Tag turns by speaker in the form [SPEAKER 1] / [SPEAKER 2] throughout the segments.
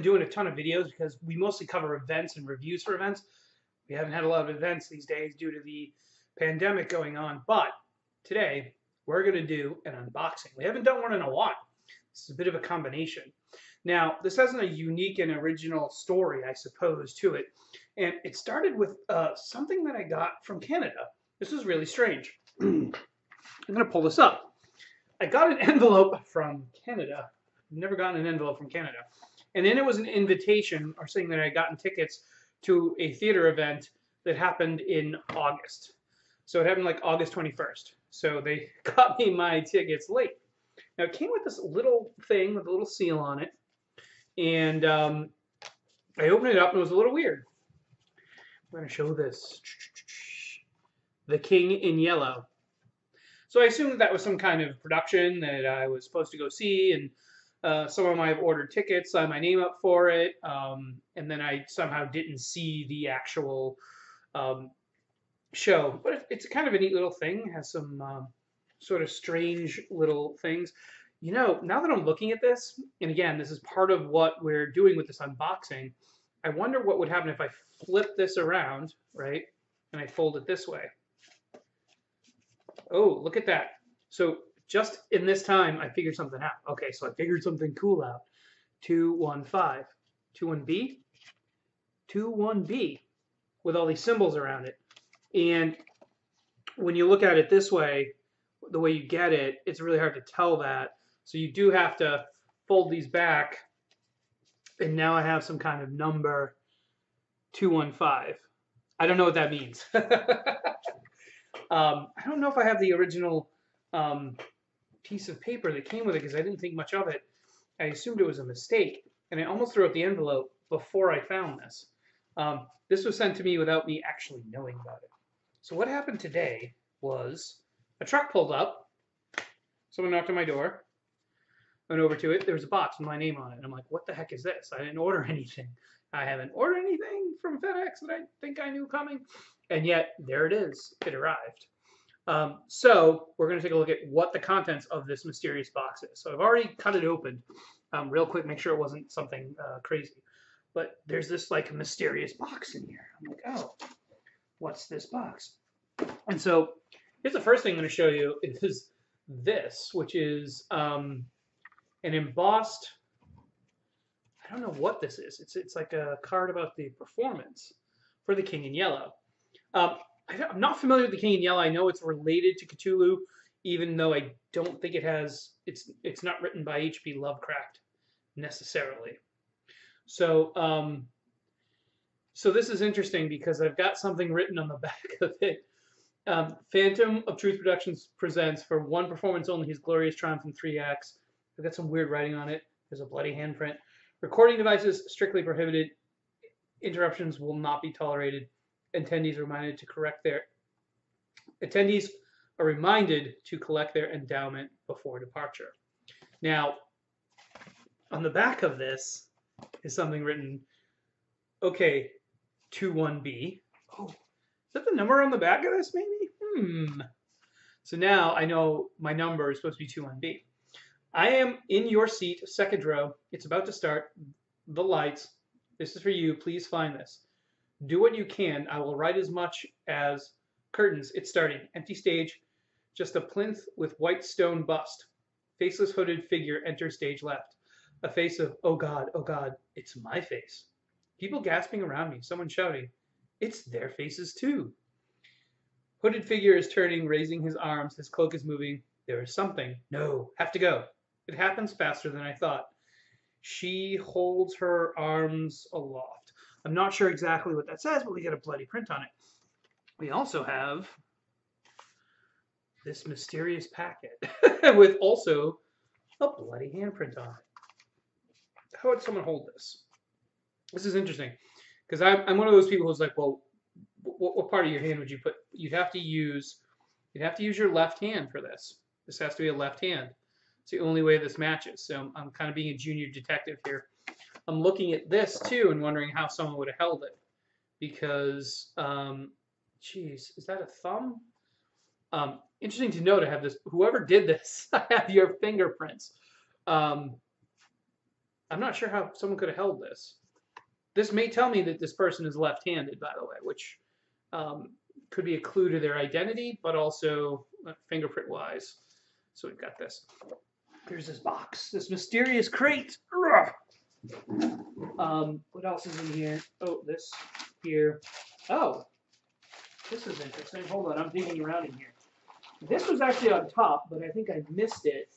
[SPEAKER 1] been doing a ton of videos because we mostly cover events and reviews for events. We haven't had a lot of events these days due to the pandemic going on, but today we're going to do an unboxing. We haven't done one in a while. This is a bit of a combination. Now, this has a unique and original story, I suppose, to it. And it started with something that I got from Canada. This is really strange. I'm going to pull this up. I got an envelope from Canada. I've never gotten an envelope from Canada. And in it was an invitation or saying that I had gotten tickets to a theater event that happened in August. So it happened like August 21st. So they got me my tickets late. Now it came with this little thing with a little seal on it. And I opened it up and it was a little weird. I'm going to show this. The King in Yellow. So I assumed that was some kind of production that I was supposed to go see, and some of them I have ordered tickets, signed my name up for it, and then I somehow didn't see the actual show. But it's kind of a neat little thing. It has some sort of strange little things. You know, now that I'm looking at this, and again, this is part of what we're doing with this unboxing, I wonder what would happen if I flip this around, right, and I fold it this way. Oh, look at that. So just in this time, I figured something out. Okay, so I figured something cool out. 215. 21B? 21B with all these symbols around it. And when you look at it this way, the way you get it, it's really hard to tell that. So you do have to fold these back. And now I have some kind of number 215. I don't know what that means. I don't know if I have the original piece of paper that came with it because I didn't think much of it. I assumed it was a mistake, and I almost threw out the envelope before I found this. This was sent to me without me actually knowing about it. So what happened today was a truck pulled up. Someone knocked on my door. Went over to it. There was a box with my name on it. And I'm like, what the heck is this? I didn't order anything. I haven't ordered anything from FedEx that I think I knew coming. And yet, there it is. It arrived. So we're going to take a look at what the contents of this mysterious box is. So I've already cut it open real quick, make sure it wasn't something crazy. But there's this like mysterious box in here. I'm like, oh, what's this box? And so here's the first thing I'm going to show you is this, which is an embossed, I don't know what this is. It's like a card about the performance for the King in Yellow. I'm not familiar with the King in Yellow. I know it's related to Cthulhu, even though I don't think it has. It's not written by H.P. Lovecraft necessarily. So so this is interesting because I've got something written on the back of it. Phantom of Truth Productions presents for one performance only his glorious triumph in 3 acts. I've got some weird writing on it. There's a bloody handprint. Recording devices strictly prohibited. Interruptions will not be tolerated. Attendees are reminded to collect their endowment before departure. Now, on the back of this is something written, okay, 21B. Oh, is that the number on the back of this, maybe? So now I know my number is supposed to be 21B. I am in your seat, second row. It's about to start. The lights. This is for you. Please find this. Do what you can. I will write as much as curtains. It's starting. Empty stage. Just a plinth with white stone bust. Faceless hooded figure enters stage left. A face of, oh God, it's my face. People gasping around me. Someone shouting, it's their faces too. Hooded figure is turning, raising his arms. His cloak is moving. There is something. No, have to go. It happens faster than I thought. She holds her arms aloft. I'm not sure exactly what that says, but we got a bloody print on it. We also have this mysterious packet with also a bloody handprint on it. How would someone hold this? This is interesting because I'm one of those people who's like, well, what part of your hand would you put? You'd have to use your left hand for this. This has to be a left hand. It's the only way this matches. So I'm kind of being a junior detective here. I'm looking at this too and wondering how someone would have held it because, geez, is that a thumb? Interesting to note. I have this. Whoever did this, I have your fingerprints. I'm not sure how someone could have held this. This may tell me that this person is left-handed, by the way, which could be a clue to their identity, but also fingerprint-wise. So we've got this. Here's this box, this mysterious crate. What else is in here? Oh, this here. Oh, this is interesting. Hold on, I'm digging around in here. This was actually on top, but I think I missed it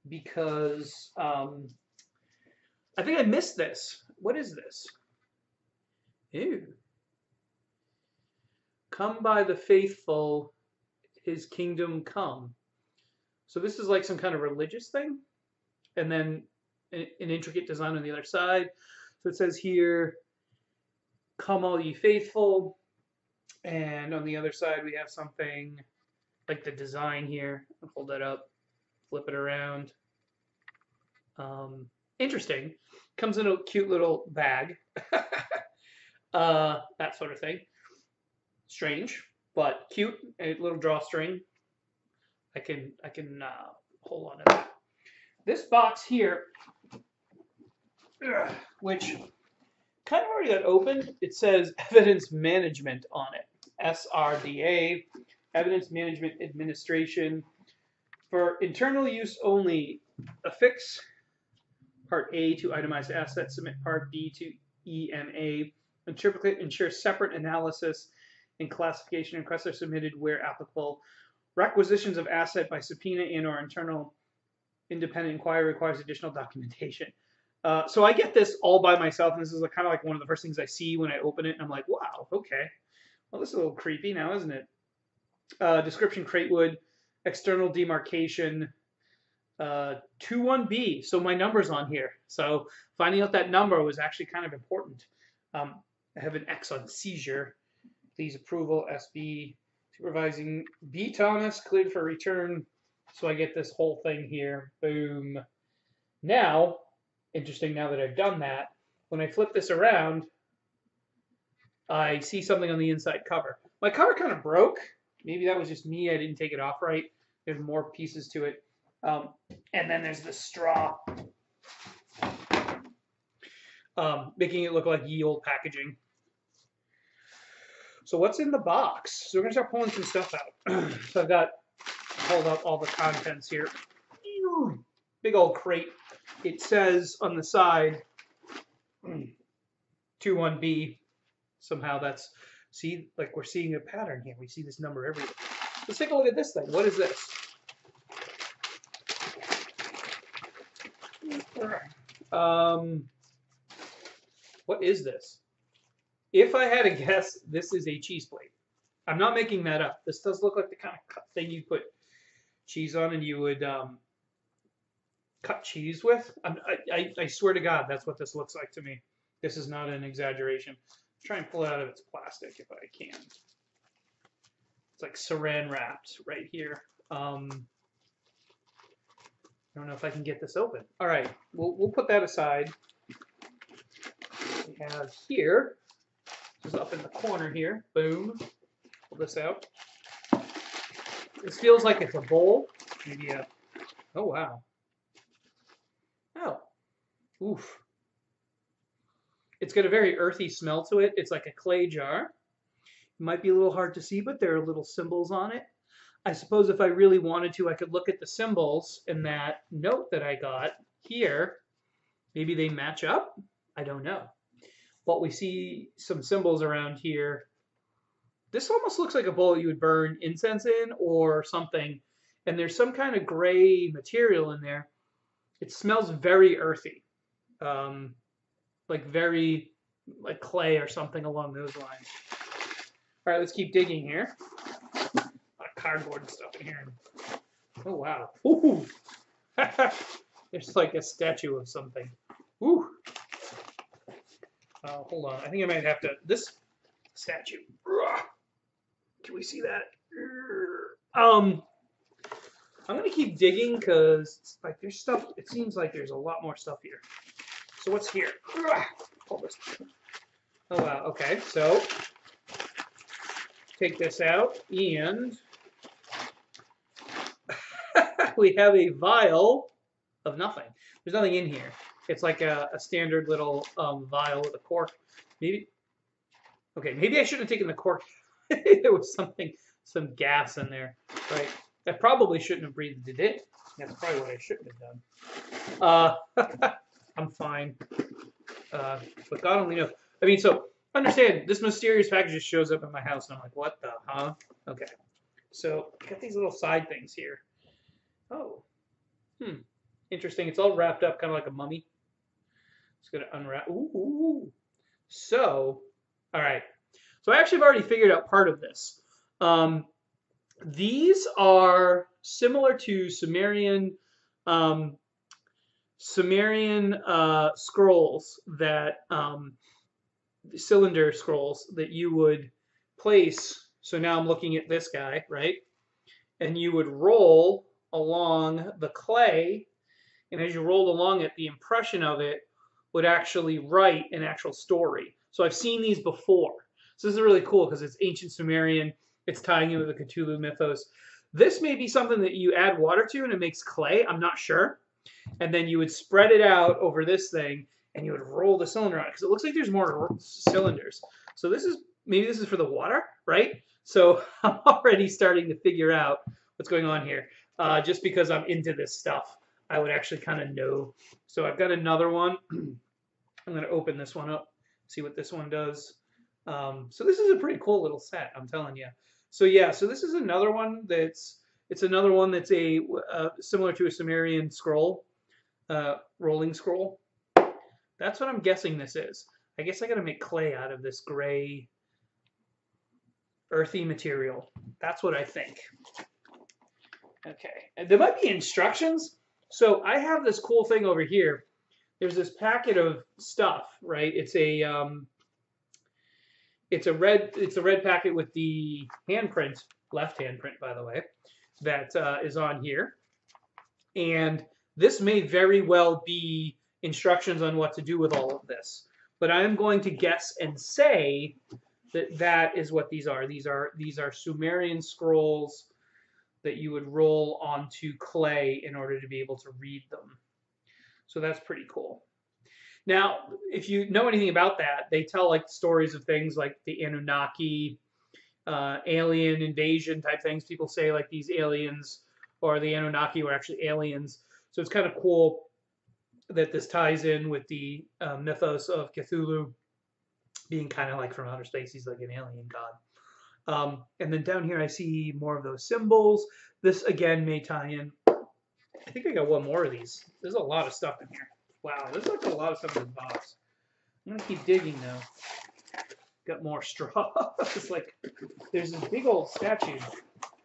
[SPEAKER 1] because I think I missed this. What is this? Ew. Come by the faithful, his kingdom come. So this is like some kind of religious thing. And then an intricate design on the other side. So it says here, come all ye faithful. And on the other side we have something like the design here. I'll hold that up, flip it around. Interesting. Comes in a cute little bag. That sort of thing. Strange, but cute. A little drawstring. I can hold on to that. This box here, which kind of already got opened, it says evidence management on it. SRDA, Evidence Management Administration. For internal use only, affix Part A to itemized assets, submit Part B to EMA. Interpret, ensure separate analysis and classification requests are submitted where applicable. Requisitions of asset by subpoena and or internal independent inquiry requires additional documentation. So I get this all by myself, and this is kind of like one of the first things I see when I open it, and I'm like, wow, okay. Well, this is a little creepy now, isn't it? Description, cratewood, external demarcation, 21B. So my number's on here. So finding out that number was actually kind of important. I have an X on seizure. Please approval, SB. Supervising B. Thomas, cleared for return. So I get this whole thing here. Boom. Now, interesting now that I've done that, when I flip this around, I see something on the inside cover. My cover kind of broke. Maybe that was just me. I didn't take it off right. There's more pieces to it. And then there's the straw. Making it look like ye old packaging. So what's in the box? So we're going to start pulling some stuff out. So I've got, hold up all the contents here. Big old crate. It says on the side, 21B. Somehow that's, see, like we're seeing a pattern here. We see this number everywhere. Let's take a look at this thing. What is this? What is this? If I had to guess, this is a cheese plate. I'm not making that up. This does look like the kind of thing you put cheese on and you would cut cheese with. I swear to God, that's what this looks like to me. This is not an exaggeration. Let's try and pull it out of its plastic if I can. It's like saran wrapped right here. I don't know if I can get this open. All right, we'll put that aside. We have here, this is up in the corner here. Boom. Pull this out. This feels like it's a bowl. Maybe a, oh wow. Oh, oof. It's got a very earthy smell to it. It's like a clay jar. It might be a little hard to see, but there are little symbols on it. I suppose if I really wanted to, I could look at the symbols in that note that I got here. Maybe they match up. I don't know. But we see some symbols around here. This almost looks like a bowl you would burn incense in or something. And there's some kind of gray material in there. It smells very earthy. Like very, like clay or something along those lines. All right, let's keep digging here. Cardboard and stuff in here. Oh wow. Ooh. There's like a statue of something. Ooh. Hold on. I think I might have to. This statue. Can we see that? I'm gonna keep digging because like there's stuff. It seems like there's a lot more stuff here. So what's here? Pull this. Oh wow. Okay. So take this out and we have a vial of nothing. There's nothing in here. It's like a standard little vial with a cork. Maybe, okay, maybe I shouldn't have taken the cork. There was some gas in there, right? I probably shouldn't have breathed it in. That's probably what I shouldn't have done. I'm fine. But God only knows. I mean, so understand, this mysterious package just shows up in my house, and I'm like, what the, huh? Okay. So, got these little side things here. Oh. Interesting. It's all wrapped up kind of like a mummy. Just going to unwrap. Ooh. So, all right. So I actually have already figured out part of this. These are similar to Sumerian scrolls that cylinder scrolls that you would place. So now I'm looking at this guy, right? And you would roll along the clay, and as you rolled along it, the impression of it would actually write an actual story. So I've seen these before. So this is really cool because it's ancient Sumerian. It's tying in with the Cthulhu mythos. This may be something that you add water to and it makes clay. I'm not sure. And then you would spread it out over this thing and you would roll the cylinder on it because it looks like there's more cylinders. So maybe this is for the water, right? So I'm already starting to figure out what's going on here. Just because I'm into this stuff, I would actually kind of know. So I've got another one. I'm going to open this one up, see what this one does. So this is a pretty cool little set, I'm telling you. So yeah, so this is another one that's a similar to a Sumerian scroll, rolling scroll. That's what I'm guessing this is. I guess I got to make clay out of this gray, earthy material. That's what I think. Okay, and there might be instructions. So I have this cool thing over here. There's this packet of stuff, right? It's a red packet with the handprint, left handprint, by the way, that is on here. And this may very well be instructions on what to do with all of this. But I'm going to guess and say that that is what these are. These are Sumerian scrolls that you would roll onto clay in order to be able to read them. So that's pretty cool. Now, if you know anything about that, they tell like stories of things like the Anunnaki, alien invasion type things. People say like these aliens or the Anunnaki were actually aliens. So it's kind of cool that this ties in with the mythos of Cthulhu being kind of like from outer space. He's like an alien god. And then down here I see more of those symbols. This again may tie in. I think I got one more of these. There's a lot of stuff in here. Wow, there's like a lot of stuff in this box. I'm gonna keep digging though. Got more straw. It's like there's this big old statue.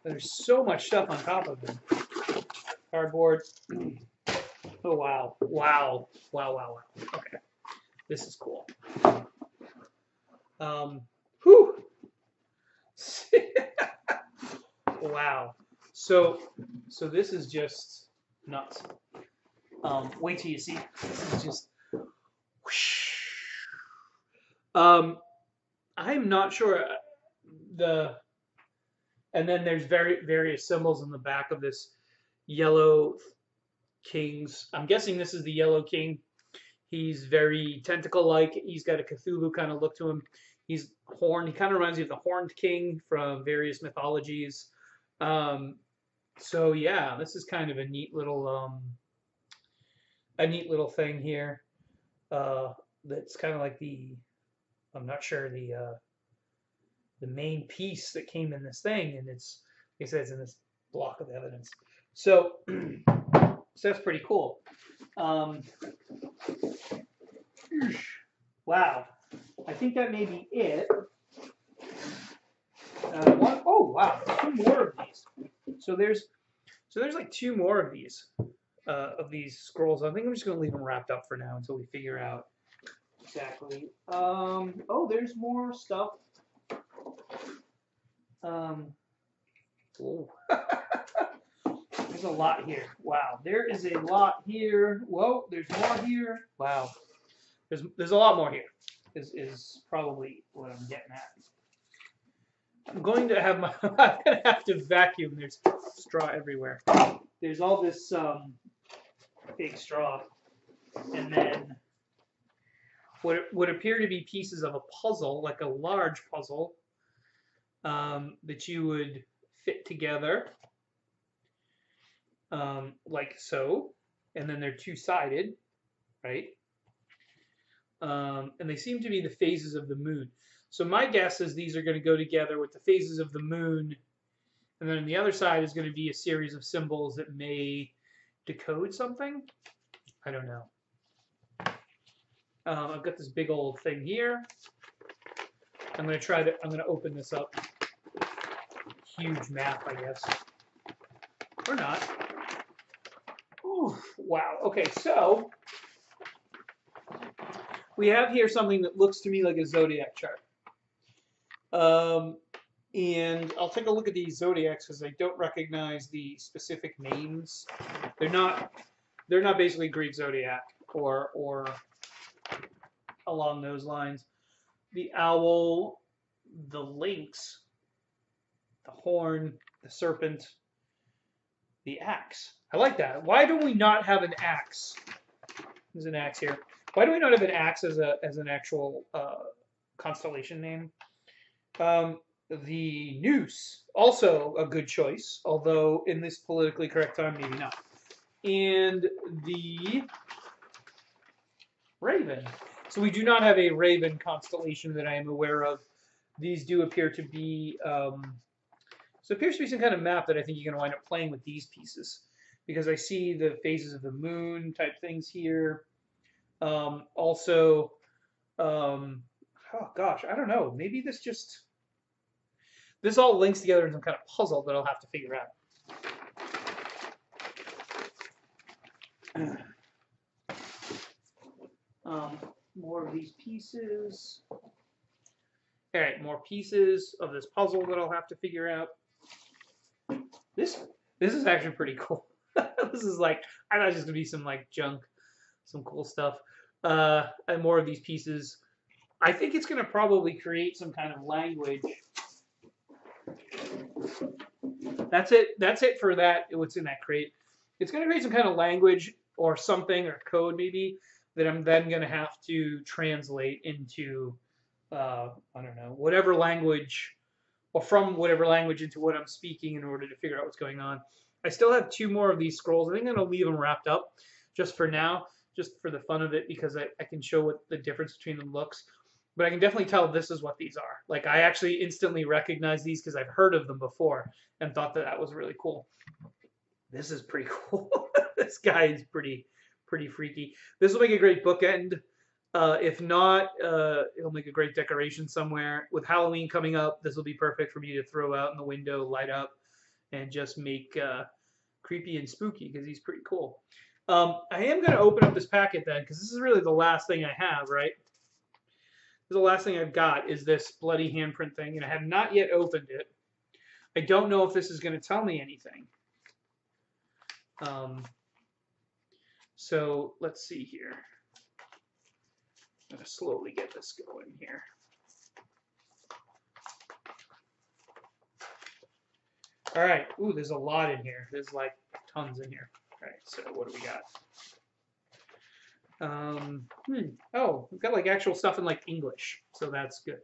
[SPEAKER 1] There's so much stuff on top of it. Cardboard. Oh wow. Wow. Wow, wow, wow. Okay. This is cool. Whew. Wow. So this is just nuts. Wait till you see. This is just whoosh. I'm not sure and then there's various symbols in the back of this yellow king's. I'm guessing this is the yellow king. He's very tentacle-like. He's got a Cthulhu kind of look to him. He's horned. He kind of reminds me of the horned king from various mythologies. So yeah, this is kind of a neat little thing here. That's kind of like I'm not sure the main piece that came in this thing, and it's like I said, it's in this block of evidence. So that's pretty cool. Wow, I think that may be it. Oh wow, 2 more of these. So there's like 2 more of these scrolls. I think I'm just gonna leave them wrapped up for now until we figure out exactly. Oh, there's more stuff. Oh. There's a lot here. Wow, there is a lot here. Whoa, there's more here. Wow, there's a lot more here. Is probably what I'm getting at. I'm going to have I'm gonna have to vacuum. There's straw everywhere. There's all this fake straw. and then what would appear to be pieces of a puzzle, like a large puzzle, that you would fit together, like so. And then they're two-sided, right? And they seem to be the phases of the moon. So my guess is these are going to go together with the phases of the moon, and then on the other side is going to be a series of symbols that may decode something. I don't know. I've got this big old thing here. I'm going to open this up. Huge map, I guess. Or not. Ooh, wow. Okay, so we have here something that looks to me like a zodiac chart. And I'll take a look at these zodiacs because I don't recognize the specific names. They're not basically Greek zodiac or along those lines. The owl, the lynx, the horn, the serpent, the axe. I like that. Why do we not have an axe? There's an axe here. Why do we not have an axe as an actual constellation name? The noose, also a good choice, although in this politically correct time, maybe not. And the raven. So we do not have a raven constellation that I am aware of. These do appear to be, so it appears to be some kind of map that I think you're going to wind up playing with these pieces. Because I see the phases of the moon type things here. Also, oh gosh, I don't know. Maybe this all links together in some kind of puzzle that I'll have to figure out. More of these pieces. All right, more pieces of this puzzle that I'll have to figure out. This is actually pretty cool. This is like, I thought it was just gonna be some like junk, some cool stuff. And more of these pieces. I think it's gonna probably create some kind of language. That's it for that. What's in that crate? It's gonna create some kind of language or something or code maybe that I'm then gonna have to translate into I don't know, whatever language, or from whatever language into what I'm speaking in order to figure out what's going on. I still have 2 more of these scrolls. I think I'm going to leave them wrapped up just for now, just for the fun of it, because I can show what the difference between them looks. But I can definitely tell this is what these are. Like, I actually instantly recognize these because I've heard of them before and thought that was really cool. This is pretty cool. This guy is pretty freaky. This will make a great bookend. If not, it'll make a great decoration somewhere. With Halloween coming up, this will be perfect for me to throw out in the window, light up, and just make creepy and spooky because he's pretty cool. I am going to open up this packet then because this is really the last thing I have, right? This is the last thing I've got is this bloody handprint thing, and I have not yet opened it. I don't know if this is going to tell me anything. So let's see here. I'm going to slowly get this going here. All right. Ooh, there's a lot in here. There's like tons in here. All right. So what do we got? Oh, we've got like actual stuff in like English, so that's good.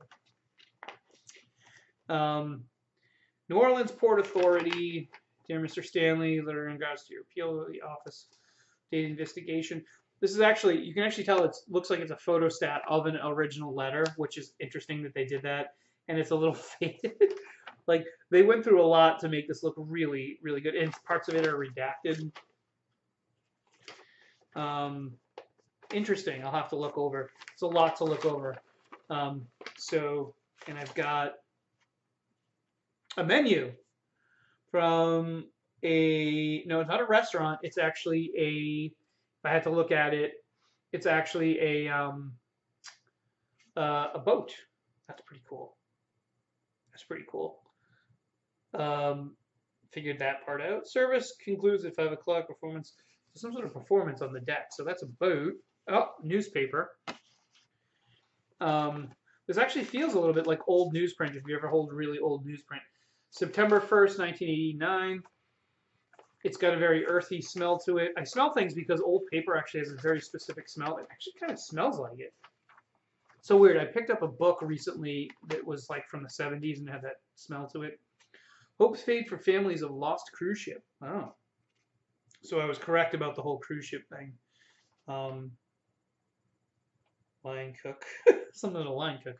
[SPEAKER 1] New Orleans Port Authority, dear Mr. Stanley, letter in regards to your appeal to the office data investigation. This is actually, you can actually tell it looks like it's a photostat of an original letter, which is interesting that they did that, and it's a little faded. Like, they went through a lot to make this look really, really good, and parts of it are redacted. Interesting. I'll have to look over. It's a lot to look over. And I've got a menu from no, it's not a restaurant. It's actually if I had to look at it, it's actually a boat. That's pretty cool. That's pretty cool. Figured that part out. Service concludes at 5 o'clock. Performance. So some sort of performance on the deck. So that's a boat. Oh, newspaper. This actually feels a little bit like old newsprint, if you ever hold really old newsprint. September 1st, 1989. It's got a very earthy smell to it. I smell things because old paper actually has a very specific smell. It actually kind of smells like it. So weird. I picked up a book recently that was like from the 70s and had that smell to it. Hopes fade for families of lost cruise ship. Oh. So I was correct about the whole cruise ship thing. Lion cook. Something of a lion cook.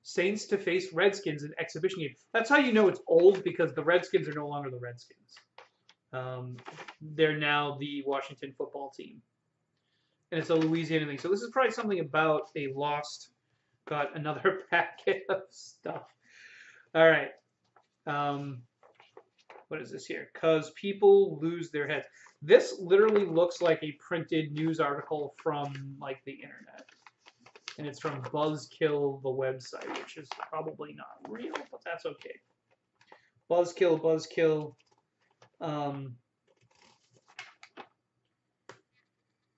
[SPEAKER 1] Saints to face Redskins in exhibition game. That's how you know it's old, because the Redskins are no longer the Redskins. They're now the Washington football team. And it's a Louisiana thing. So this is probably something about a lost. Got another packet of stuff. All right. What is this here? Because people lose their heads. This literally looks like a printed news article from like the internet. And it's from Buzzkill, the website, which is probably not real, but that's okay. Buzzkill.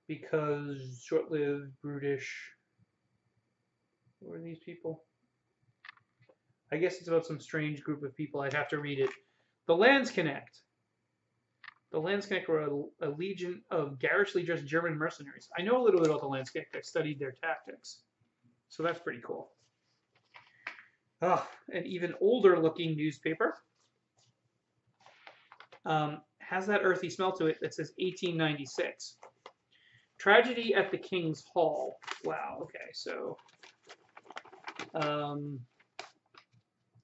[SPEAKER 1] Because short-lived, brutish. Who are these people? I guess it's about some strange group of people. I'd have to read it. The Landsknecht. The Landsknecht were a legion of garishly dressed German mercenaries. I know a little bit about the Landsknecht. I studied their tactics. So that's pretty cool. An even older looking newspaper. Has that earthy smell to it that says 1896. Tragedy at the King's Hall. Wow, okay, so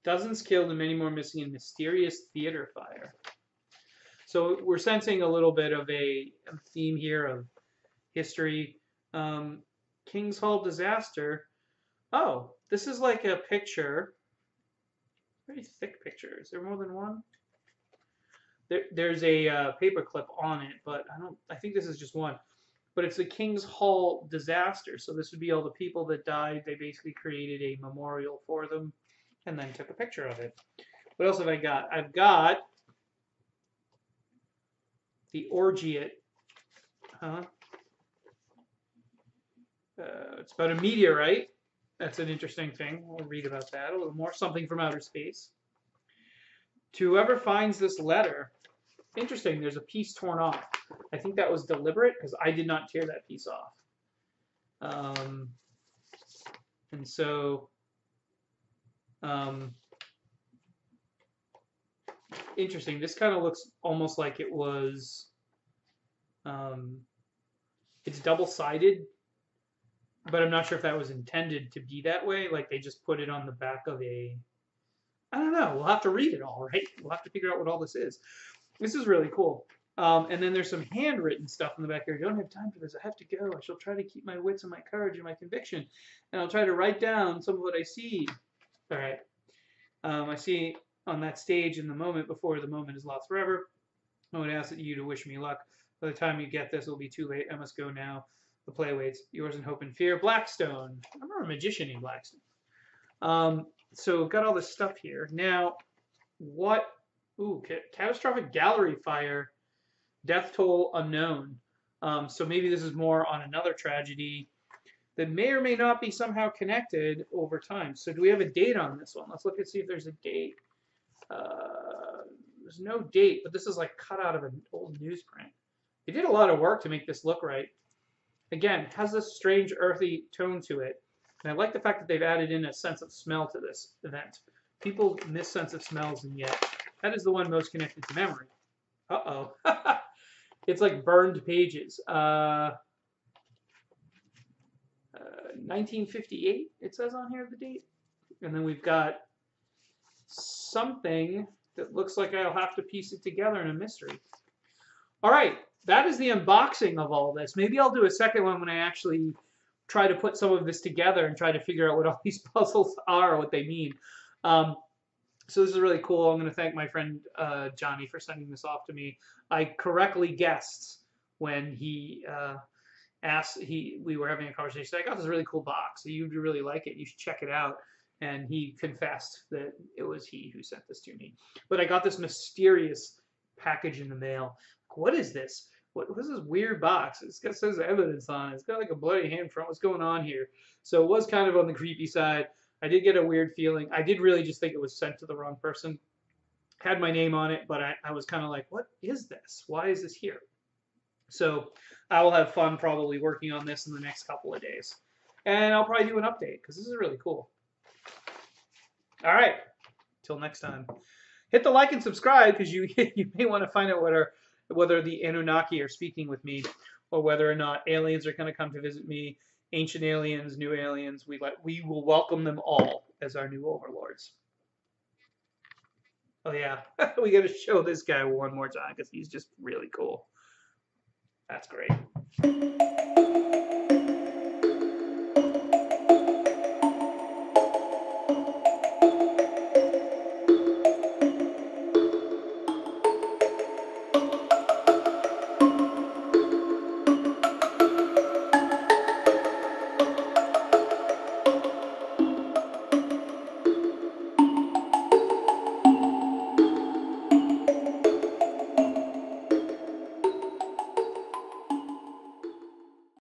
[SPEAKER 1] dozens killed and many more missing in mysterious theater fire. So we're sensing a little bit of a theme here of history. King's Hall disaster. Oh, this is like a picture. Very thick picture. Is there more than one? There's a paper clip on it, but I think this is just one. But it's the King's Hall disaster. So this would be all the people that died. They basically created a memorial for them and then took a picture of it. What else have I got? I've got the Orgiate. It's about a meteorite. That's an interesting thing. We'll read about that a little more. Something from outer space. To whoever finds this letter, interesting, there's a piece torn off. I think that was deliberate because I did not tear that piece off. And so, interesting. This kind of looks almost like it was, it's double-sided, but I'm not sure if that was intended to be that way. Like they just put it on the back of a, I don't know. We'll have to read it all, right? We'll have to figure out what all this is. This is really cool. And then there's some handwritten stuff in the back here. I don't have time for this. I have to go. I shall try to keep my wits and my courage and my conviction. And I'll try to write down some of what I see. All right. I see on that stage in the moment before the moment is lost forever. I would ask you to wish me luck. By the time you get this, it'll be too late. I must go now. The play waits. Yours in hope and fear. Blackstone. I remember a magician named Blackstone. So got all this stuff here. Now, what? Ooh, catastrophic gallery fire. Death toll unknown. So maybe this is more on another tragedy that may or may not be somehow connected over time. So do we have a date on this one? Let's look and see if there's a date. There's no date, but this is like cut out of an old newsprint. They did a lot of work to make this look right. Again, has this strange earthy tone to it. And I like the fact that they've added in a sense of smell to this event. People miss sense of smells, and yet that is the one most connected to memory. Uh-oh. It's like burned pages. 1958, it says on here the date. And then we've got something that looks like I'll have to piece it together in a mystery. All right, that is the unboxing of all this. Maybe I'll do a second one when I actually try to put some of this together and try to figure out what all these puzzles are, what they mean. So this is really cool. I'm going to thank my friend Johnny for sending this off to me. I correctly guessed when he asked, we were having a conversation. I got this really cool box. So you'd really like it. You should check it out. And he confessed that it was he who sent this to me. But I got this mysterious package in the mail. What is this? What is this weird box? It says evidence on it. It's got like a bloody hand front. What's going on here? So it was kind of on the creepy side. I did get a weird feeling. I did really just think it was sent to the wrong person. had my name on it, but I was kind of like, what is this? Why is this here? So I will have fun probably working on this in the next couple of days. And I'll probably do an update because this is really cool. All right. Till next time. Hit the like and subscribe because you may want to find out whether the Anunnaki are speaking with me or whether or not aliens are going to come to visit me. Ancient aliens, new aliens. We will welcome them all as our new overlords. Oh yeah, we got to show this guy one more time because he's just really cool. That's great.